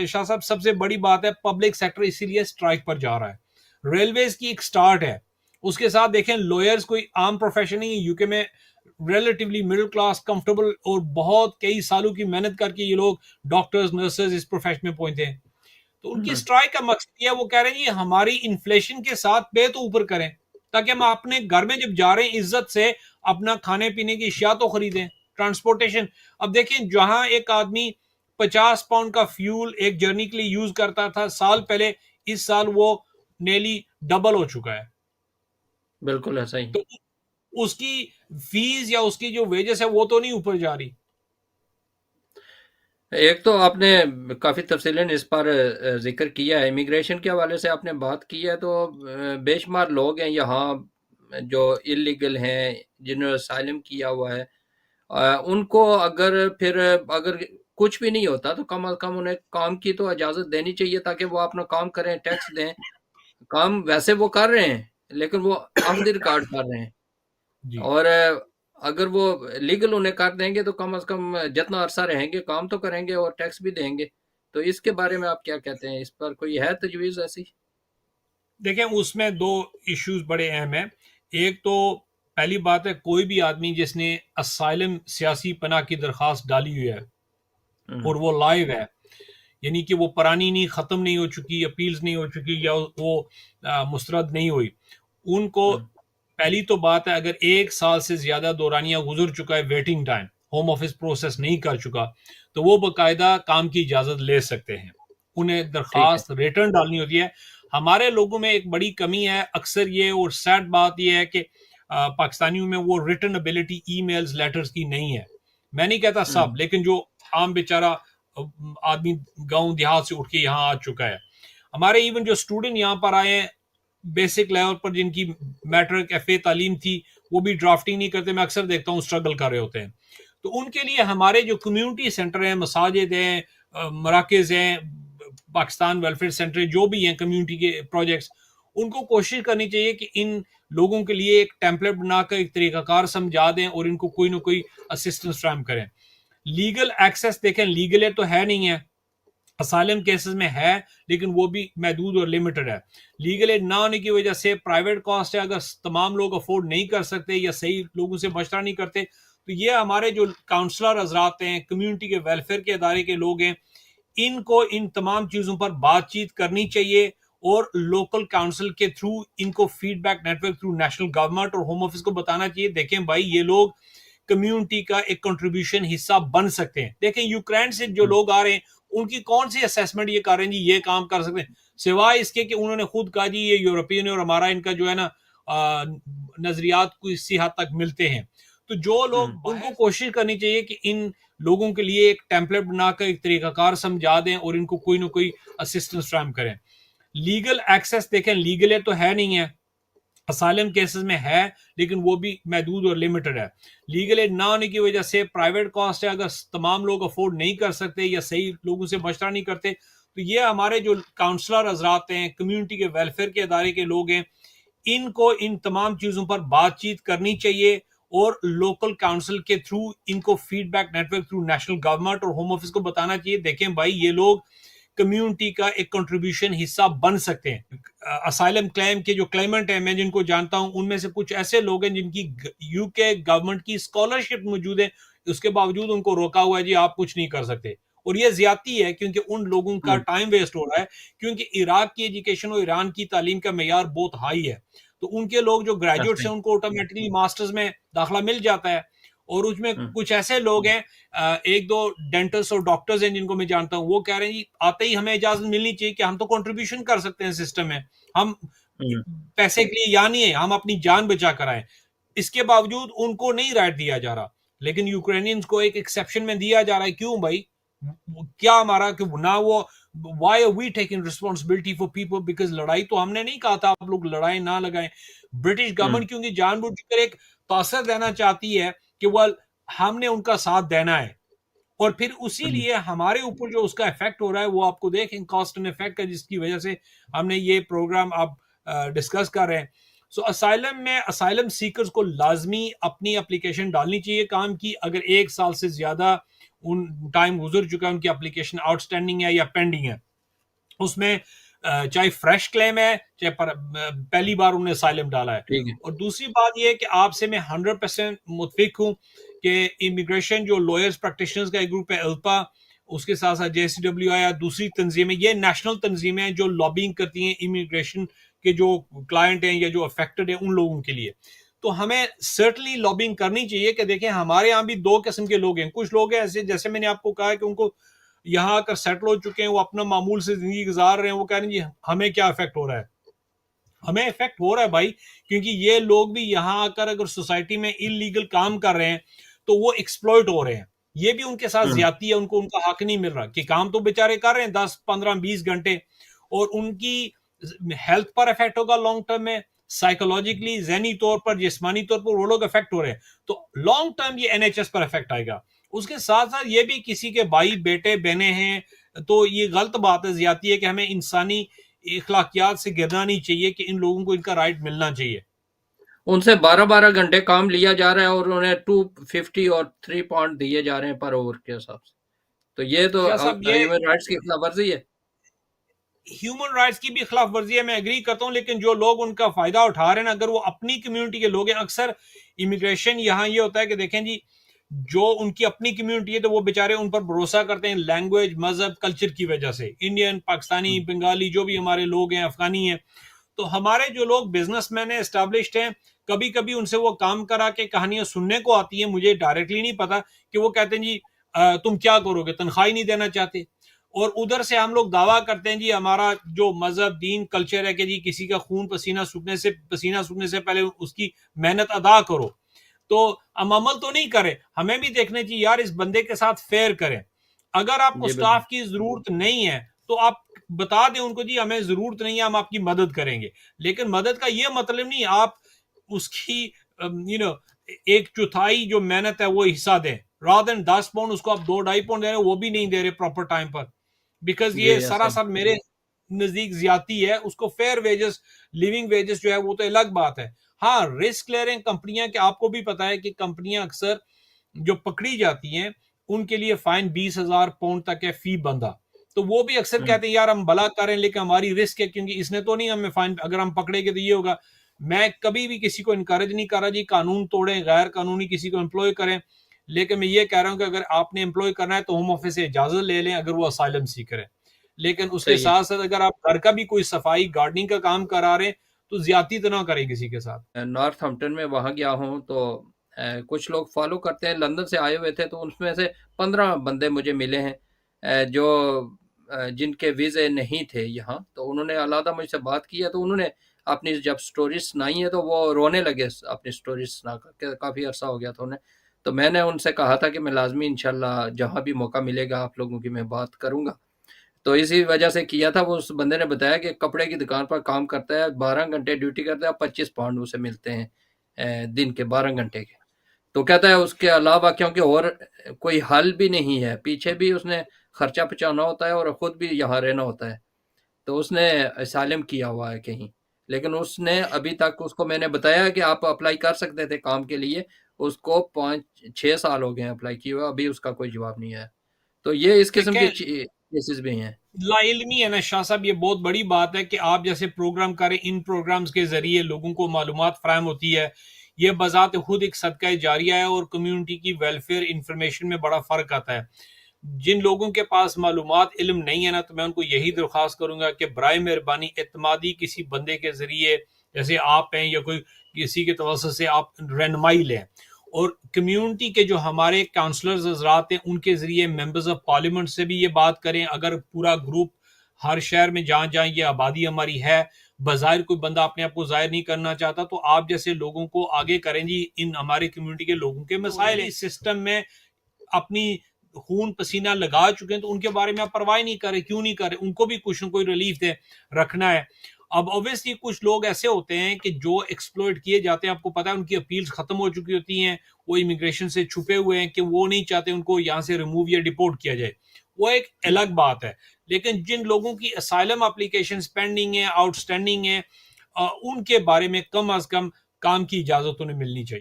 شاہ صاحب سب سے بڑی بات ہے پبلک سیکٹر اسی لیے اسٹرائک پر جا رہا ہے. ریلویز کی ایک سٹارٹ ہے, اس کے ساتھ دیکھیں لوئرز کوئی عام پروفیشن نہیں ہے, یو کے میں ریلیٹیولی مڈل کلاس کمفرٹیبل اور بہت کئی سالوں کی محنت کر کے یہ لوگ ڈاکٹرز نرسز اس پروفیشن میں پہنچتے ہیں. تو ان کی اسٹرائک کا مقصد یہ ہے, وہ کہہ رہے ہیں جی ہماری انفلیشن کے ساتھ پے تو اوپر کریں تاکہ ہم اپنے گھر میں جب جا رہے ہیں عزت سے اپنا کھانے پینے کی اشیاء تو خریدیں. ٹرانسپورٹیشن, اب دیکھیں جہاں ایک آدمی 50 پاؤنڈ کا فیول ایک جرنی کے لیے یوز کرتا تھا سال پہلے, اس سال وہ نیلی ڈبل ہو چکا ہے. بالکل ایسا ہی. تو اس کی فیس یا اس کی جو ویجز ہے وہ تو نہیں اوپر جا رہی. ایک تو آپ نے کافی تفصیلاً اس پر ذکر کیا ہے, امیگریشن کے حوالے سے آپ نے بات کی ہے, تو بے شمار لوگ ہیں یہاں جو اللیگل ہیں, جنہوں نے اسائلم کیا ہوا ہے, ان کو اگر کچھ بھی نہیں ہوتا تو کم از کم انہیں کام کی تو اجازت دینی چاہیے تاکہ وہ اپنا کام کریں, ٹیکس دیں. کام ویسے وہ کر رہے ہیں لیکن وہ آف دی ریکارڈ کر رہے ہیں, جی اور اگر وہ لیگل انہیں کر دیں گے تو کم از کم جتنا عرصہ رہیں گے کام تو کریں گے اور ٹیکس بھی دیں گے. تو اس کے بارے میں آپ کیا کہتے ہیں, اس پر کوئی ہے تجویز ایسی؟ دیکھیں اس میں دو ایشوز بڑے اہم ہیں. ایک تو پہلی بات ہے کوئی بھی آدمی جس نے اسائلم سیاسی پناہ کی درخواست ڈالی ہوئی ہے اور وہ لائیو ہے, یعنی کہ وہ پرانی نہیں, ختم نہیں ہو چکی, اپیلز نہیں ہو چکی یا وہ مسترد نہیں ہوئی, ان کو پہلی تو بات ہے اگر 1 سال سے زیادہ دورانیہ گزر چکا ہے, waiting time, home office process نہیں کر چکا, تو وہ باقاعدہ کام کی اجازت لے سکتے ہیں. انہیں ٹھیک ہے. درخواست ریٹرن ڈالنی ہوتی ہے. ہمارے لوگوں میں ایک بڑی کمی ہے اکثر یہ, اور سیڈ بات یہ ہے کہ پاکستانیوں میں وہ return ability e mails letters کی نہیں ہے. میں نہیں کہتا سب, لیکن جو عام بیچارہ آدمی گاؤں دیہات سے اٹھ کے یہاں آ چکا ہے. ہمارے ایون جو اسٹوڈنٹ یہاں پر آئے ہیں بیسک لیول پر, جن کی میٹرک ایف اے تعلیم تھی, وہ بھی ڈرافٹنگ نہیں کرتے, میں اکثر دیکھتا ہوں اسٹرگل کر رہے ہوتے ہیں. تو ان کے لیے ہمارے جو کمیونٹی سینٹر ہیں, مساجد ہیں, مراکز ہیں, پاکستان ویلفیئر سینٹر جو بھی ہیں, کمیونٹی کے پروجیکٹس, ان کو کوشش کرنی چاہیے کہ ان لوگوں کے لیے ایک ٹیمپلیٹ بنا کر ایک طریقہ کار سمجھا دیں اور ان کو کوئی نہ کوئی اسسٹنس فراہم کریں. لیگل ایکسیس دیکھیں لیگل ہے تو ہے نہیں ہے, اسائلم کیسز میں ہے لیکن وہ بھی محدود اور لمیٹڈ ہے. لیگل ایڈ نہ ہونے کی وجہ سے پرائیویٹ کاسٹ ہے, اگر تمام لوگ افورڈ نہیں کر سکتے یا صحیح لوگوں سے مشورہ نہیں کرتے, تو یہ ہمارے جو کاؤنسلر حضرات ہیں, کمیونٹی کے ویلفیئر کے ادارے کے لوگ ہیں, ان کو ان تمام چیزوں پر بات چیت کرنی چاہیے اور لوکل کاؤنسل کے تھرو ان کو feedback network through national government اور ہوم آفس کو بتانا چاہیے, دیکھیں بھائی یہ لوگ کمیونٹی کا ایک کنٹریبیوشن حصہ بن سکتے ہیں. دیکھیں یوکرین سے جو لوگ آ رہے ہیں ان کی کون سی اسیسمنٹ یہ کر رہے ہیں جی یہ کام کر سکتے ہیں, سوائے اس کے کہ انہوں نے خود کہا جی یہ یورپین اور ہمارا ان کا جو ہے نا نظریات کو اسی حد تک ملتے ہیں. تو جو لوگ, ان کو کوشش کرنی چاہیے کہ ان لوگوں کے لیے ایک ٹیمپلیٹ بنا کر ایک طریقہ کار سمجھا دیں اور ان کو کوئی نہ کوئی اسسٹنس فراہم کریں. لیگل ایکسیس دیکھیں لیگل ہے تو ہے نہیں ہے, اسائلم کیسز میں ہے لیکن وہ بھی محدود اور لمیٹڈ ہے. لیگل ایڈ نہ ہونے کی وجہ سے پرائیویٹ کاسٹ ہے, اگر تمام لوگ افورڈ نہیں کر سکتے یا صحیح لوگوں سے مشورہ نہیں کرتے, تو یہ ہمارے جو کاؤنسلر حضرات ہیں, کمیونٹی کے ویلفیئر کے ادارے کے لوگ ہیں, ان کو ان تمام چیزوں پر بات چیت کرنی چاہیے اور لوکل کاؤنسل کے تھرو ان کو feedback network through national government اور ہوم آفس کو بتانا چاہیے, دیکھیں بھائی یہ لوگ کمیونٹی کا ایک کنٹریبیوشن حصہ بن سکتے ہیں. اسائلم کلیم کے جو کلیمنٹ ہیں, میں جن کو جانتا ہوں, ان میں سے کچھ ایسے لوگ ہیں جن کی یو کے گورنمنٹ کی اسکالرشپ موجود ہے, اس کے باوجود ان کو روکا ہوا ہے جی آپ کچھ نہیں کر سکتے. اور یہ زیادتی ہے کیونکہ ان لوگوں کا ٹائم ویسٹ ہو رہا ہے, کیونکہ عراق کی ایجوکیشن اور ایران کی تعلیم کا معیار بہت ہائی ہے, تو ان کے لوگ جو گریجویٹس ہیں ان کو آٹومیٹکلی ماسٹرز میں داخلہ مل جاتا ہے. اور اس میں کچھ ایسے لوگ ہیں, ایک دو ڈینٹسٹ اور ڈاکٹرز ہیں جن کو میں جانتا ہوں, وہ کہہ رہے ہیں جی آتے ہی ہمیں اجازت ملنی چاہیے کہ ہم تو کنٹریبیوشن کر سکتے ہیں سسٹم میں, ہم پیسے کے لیے یا نہیں ہے, ہم اپنی جان بچا کر آئیں. اس کے باوجود ان کو نہیں رائٹ دیا جا رہا, لیکن یوکرینینز کو ایک ایکسیپشن میں دیا جا رہا ہے. کیوں بھائی, کیا ہمارا کہ نہ وہ why are we taking responsibility for people, because لڑائی تو ہم نے نہیں کہا تھا آپ لوگ لڑائی نہ لگائیں. برٹش گورنمنٹ کیونکہ جان بوجھ کر ایک تاثر دینا چاہتی ہے کہ وہ ہم نے ان کا ساتھ دینا ہے, اور پھر اسی لیے ہمارے اوپر جو اس کا افیکٹ ہو رہا ہے وہ آپ کو دیکھیں کاسٹ اینڈ افیکٹ کا, جس کی وجہ سے ہم نے یہ پروگرام آپ ڈسکس کر رہے ہیں. سو اسائلم میں اسائلم سیکرز کو لازمی اپنی اپلیکیشن ڈالنی چاہیے کام کی, اگر 1 سال سے زیادہ ان ٹائم گزر چکا ہے, ان کی اپلیکیشن آؤٹ اسٹینڈنگ ہے یا پینڈنگ ہے, اس میں چاہے فریش کلیم ہے چاہے پہلی بار انہوں نے اسائلم ڈالا ہے. ٹھیک ہے. اور دوسری بات یہ ہے کہ آپ سے میں 100% متفق ہوں کہ امیگریشن جو لوئرز پریکٹیشنرز کا ایک گروپ ہے الپا, اس کے ساتھ ساتھ JCWI یا دوسری تنظیمیں, یہ نیشنل تنظیمیں ہیں جو لابنگ کرتی ہیں امیگریشن کے جو کلائنٹ ہیں یا جو افیکٹڈ ہیں ان لوگوں کے لیے. تو ہمیں سرٹنلی لابنگ کرنی چاہیے کہ دیکھیں ہمارے یہاں بھی دو قسم کے لوگ ہیں. کچھ لوگ ہیں ایسے, جیسے میں نے آپ کو کہا کہ ان کو یہاں آ کر سیٹل ہو چکے ہیں, وہ اپنا معمول سے زندگی گزار رہے ہیں, وہ کہہ رہے ہیں جی ہمیں کیا افیکٹ ہو رہا ہے. ہمیں افیکٹ ہو رہا ہے بھائی, کیونکہ یہ لوگ بھی یہاں آ کر اگر سوسائٹی میں انلیگل کام کر رہے ہیں تو وہ ایکسپلوئٹ ہو رہے ہیں. یہ بھی ان کے ساتھ زیادتی ہے, ان کو ان کا حق نہیں مل رہا کہ کام تو بیچارے کر رہے ہیں 10 15 20 گھنٹے, اور ان کی ہیلتھ پر افیکٹ ہوگا لانگ ٹرم میں, سائیکولوجیکلی ذہنی طور پر جسمانی طور پر وہ لوگ افیکٹ ہو رہے ہیں. تو لانگ ٹرم یہ NHS پر افیکٹ آئے گا. اس کے ساتھ ساتھ یہ بھی کسی کے بھائی بیٹے بہنیں ہیں تو یہ غلط بات ہے, زیادتی ہے کہ ہمیں انسانی اخلاقیات سے گرنا نہیں چاہیے کہ ان لوگوں کو ان کا رائٹ ملنا چاہیے. ان سے 12 گھنٹے کام لیا جا رہا ہے اور انہیں 250 اور 3 پاؤنڈ دیے جا رہے ہیں پر اوور کے حساب سے. تو یہ تو شاہ صاحب یہ ہیومن رائٹس کی خلاف ورزی ہے. ہیومن رائٹس کی بھی خلاف ورزی ہے, میں ایگری کرتا ہوں, لیکن جو لوگ ان کا فائدہ اٹھا رہے ہیں اگر وہ اپنی کمیونٹی کے لوگ ہیں, اکثر امیگریشن یہاں یہ ہوتا ہے کہ دیکھیں جی جو ان کی اپنی کمیونٹی ہے تو وہ بیچارے ان پر بھروسہ کرتے ہیں لینگویج مذہب کلچر کی وجہ سے, انڈین پاکستانی بنگالی جو بھی ہمارے لوگ ہیں افغانی ہیں. تو ہمارے جو لوگ بزنس مین ہیں اسٹیبلشڈ ہیں, کبھی کبھی ان سے وہ کام کرا کے کہانیاں سننے کو آتی ہیں, مجھے ڈائریکٹلی نہیں پتا, کہ وہ کہتے ہیں جی تم کیا کرو گے, تنخواہ نہیں دینا چاہتے. اور ادھر سے ہم لوگ دعویٰ کرتے ہیں جی ہمارا جو مذہب دین کلچر ہے کہ جی کسی کا خون پسینہ سوکھنے سے پہلے اس کی محنت ادا کرو. تو ہم عمل تو نہیں کرے, ہمیں بھی دیکھنا چاہیے یار اس بندے کے ساتھ فیئر کریں. اگر آپ کو جی سٹاف کی ضرورت نہیں ہے تو آپ بتا دیں ان کو جی ہمیں ضرورت نہیں ہے, ہم آپ کی مدد کریں گے. لیکن مدد کا یہ مطلب نہیں آپ اس کی ایک چوتھائی جو محنت ہے وہ حصہ دیں, رات دن 10 پاؤنڈ اس کو آپ 2-2.5 پاؤنڈ دے رہے وہ بھی نہیں دے رہے پراپر ٹائم پر, بیکاز یہ سراسر میرے نزدیک زیادتی ہے. اس کو فیئر ویجز لیونگ ویجز جو ہے وہ تو الگ بات ہے. ہاں رسک لے رہے ہیں کمپنیاں, کہ آپ کو بھی پتا ہے کہ کمپنیاں اکثر جو پکڑی جاتی ہیں ان کے لیے فائن 20,000 پاؤنڈ تک ہے فی بندہ. تو وہ بھی اکثر کہتے ہیں یار ہم بھلا کریں لیکن ہماری رسک ہے, کیونکہ اس نے تو نہیں ہمیں فائن, اگر ہم پکڑے گے تو یہ ہوگا. میں کبھی بھی کسی کو انکریج نہیں کر رہا جی قانون توڑیں, غیر قانونی کسی کو امپلوائے کریں, لیکن میں یہ کہہ رہا ہوں کہ اگر آپ نے امپلوائے کرنا ہے تو ہوم آفس سے اجازت لے لیں اگر وہ اسائلم سیکر ہے. لیکن اس کے صحیح ساتھ ساتھ اگر آپ گھر کا بھی کوئی صفائی گارڈننگ کا کام کرا رہے ہیں تو زیادتی تو نہ کریں کسی کے ساتھ. ہے. نارتھ ہمپٹن میں وہاں گیا ہوں تو کچھ لوگ فالو کرتے ہیں, لندن سے آئے ہوئے تھے, تو ان میں سے 15 بندے مجھے ملے ہیں جو جن کے ویزے نہیں تھے یہاں. تو انہوں نے علیحدہ مجھ سے بات کی ہے, تو انہوں نے اپنی جب سٹوریز سنائی ہے تو وہ رونے لگے اپنی سٹوریز سنا کر, کافی عرصہ ہو گیا تھا انہیں. تو میں نے ان سے کہا تھا کہ میں لازمی انشاءاللہ جہاں بھی موقع ملے گا آپ لوگوں کی میں بات کروں گا. تو اسی وجہ سے کیا تھا. وہ اس بندے نے بتایا کہ کپڑے کی دکان پر کام کرتا ہے, 12 گھنٹے ڈیوٹی کرتا ہے, 25 پاؤنڈ اسے ملتے ہیں دن کے 12 گھنٹے کے. تو کہتا ہے اس کے علاوہ کیونکہ اور کوئی حل بھی نہیں ہے, پیچھے بھی اس نے خرچہ پہنچانا ہوتا ہے اور خود بھی یہاں رہنا ہوتا ہے. تو اس نے اسائلم کیا ہوا ہے کہیں, لیکن اس نے ابھی تک, اس کو میں نے بتایا کہ آپ اپلائی کر سکتے تھے کام کے لیے, اس کو 5-6 سال ہو گئے ہیں اپلائی کیے ہوئے, ابھی اس کا کوئی جواب نہیں آیا. تو یہ اس قسم کے دیکھیں کیسز بھی ہیں. لا علمی ہے نا شاہ صاحب, یہ بہت بڑی بات ہے کہ آپ جیسے پروگرام کریں, ان پروگرامز کے ذریعے لوگوں کو معلومات فراہم ہوتی ہے, یہ بذات خود ایک صدقہ جاریہ ہے اور کمیونٹی کی ویلفیئر انفارمیشن میں بڑا فرق آتا ہے. جن لوگوں کے پاس معلومات علم نہیں ہے نا, تو میں ان کو یہی درخواست کروں گا کہ برائے مہربانی اعتمادی کسی بندے کے ذریعے جیسے آپ ہیں یا کوئی کسی کے توسط سے آپ رہنمائی لیں, اور کمیونٹی کے جو ہمارے کاؤنسلرز حضرات ہیں ان کے ذریعے ممبرز آف پارلیمنٹ سے بھی یہ بات کریں. اگر پورا گروپ ہر شہر میں جہاں جہاں یہ آبادی ہماری ہے, بظاہر کوئی بندہ اپنے آپ کو ظاہر نہیں کرنا چاہتا, تو آپ جیسے لوگوں کو آگے کریں جی ان ہمارے کمیونٹی کے لوگوں کے مسائل اس سسٹم میں اپنی خون پسینہ لگا چکے ہیں, تو ان کے بارے میں آپ پرواہ نہیں کریں. کیوں نہیں کریں, ان کو بھی کچھ نہ کوئی ریلیف دے رکھنا ہے. اب اوبیسلی کچھ لوگ ایسے ہوتے ہیں کہ جو ایکسپلوئٹ کیے جاتے ہیں, آپ کو پتا ہے ان کی اپیلز ختم ہو چکی ہوتی ہیں, وہ امیگریشن سے چھپے ہوئے ہیں کہ وہ نہیں چاہتے ان کو یہاں سے ریموو یا ڈیپورٹ کیا جائے, وہ ایک الگ بات ہے. لیکن جن لوگوں کی اسائلم اپلیکیشنز پینڈنگ ہیں, آؤٹ اسٹینڈنگ ہیں, ان کے بارے میں کم از کم کام کی اجازت انہیں ملنی چاہیے.